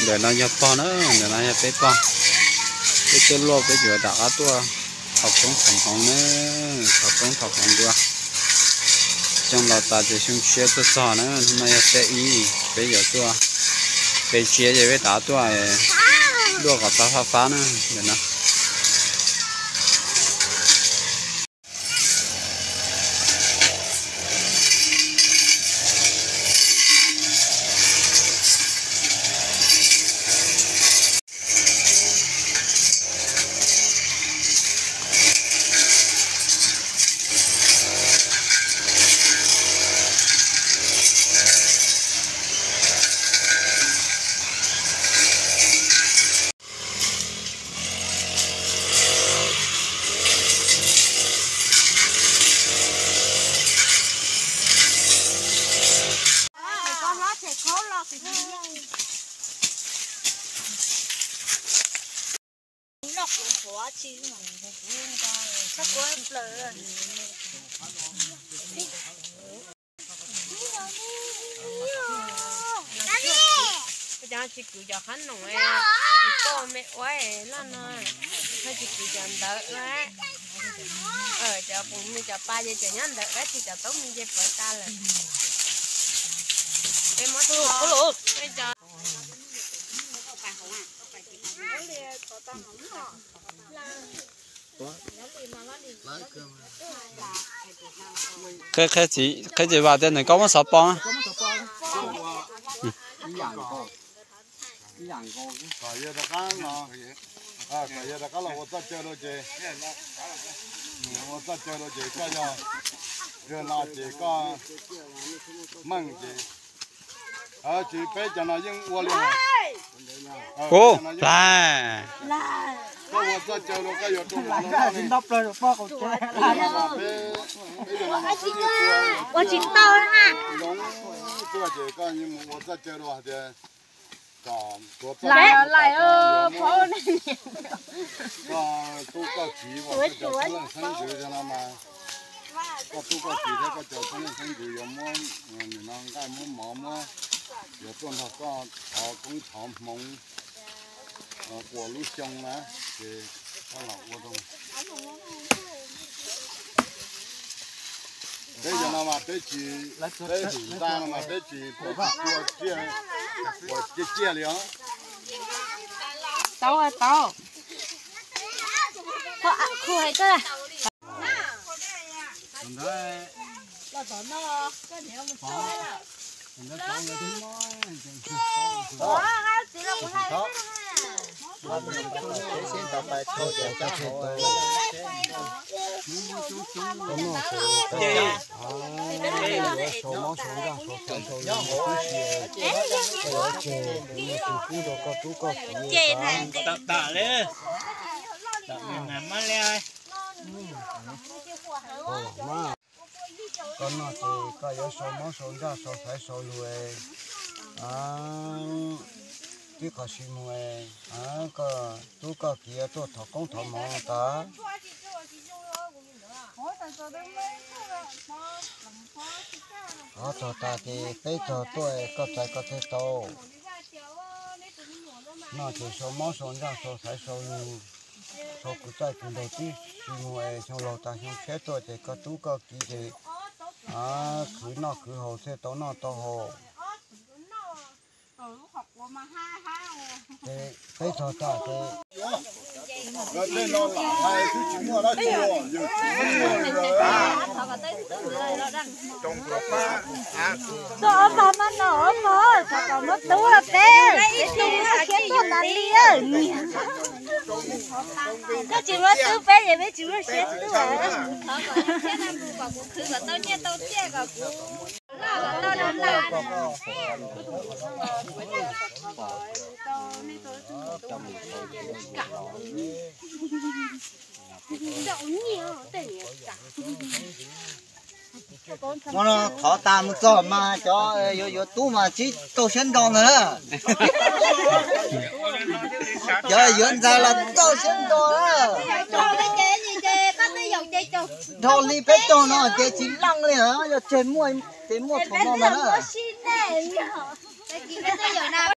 để nó nhập po nữa để nó nhập bé po cái chỗ lô cái chỗ đã tua học cũng thành hồng nữa học cũng học hồng tua trong lò ta chỉ xuống xe tôi xò nữa mà nhập bé ý bây giờ tua bé chia thì bé đã tua đua gặp ta phá nữa để nó chỉ cứ cho hắn nồng ấy, to mẹ quay lan rồi, hay chỉ cứ cho đỡ đấy, cho bụng mình cho ba giờ cho nhắn đỡ đấy thì cho tốt mình cho vợ ta là, em mất thôi, bây giờ. cái gì vào đây này có mất sọp bông á? cái giờ đó là我在这了这，我在这了这个呀，热闹这个梦这，这北京那英我了。Cô, lại.我在这了个有中了。我知道啦。做这个你我在这了的。来哦，跑那里。都个鸡，我这叫出来生猪的了嘛。我都个鸡，这个叫出来生猪，有么你那干么毛么，有种那个草根草蒙，果路香呢，这到了我都。这人了嘛，这鸡，这鸡蛋了嘛，这鸡我戒了。tao ơi tao. Khu hay cơ à? Tạ lên. Tạ mình làm mất lên. Con nó thì có yếu số món số ra số phải số lùi tí có xí mùi có tú có kia tú thọ công thọ món ta ở thọ ta thì bây giờ tôi có trái có thể tàu nó thì số món số ra số phải số lùi số cứ trái cũng đầu tí xí mùi trong lò ta trong chế tôi thì có tú có kia thì cứ nó cứ hồ xe tàu nó tàu hồ cái thọ ta cái nó là hai thứ chỉ mua nó chua trong cái ba Đó mà nó mà sao nó tú là té cái con ăn đi ơi nó chỉ có tú bé vậy mới chỉ có xe tú à Nó khó ta một chỗ mà cho yo tu mà chỉ tô sen đòn nữa. Giờ dưỡng ra là tô sen đòn nữa. Thôi đi bé cho nó chơi chỉ lăng liền hả? Giờ chơi mua thằng nó nữa.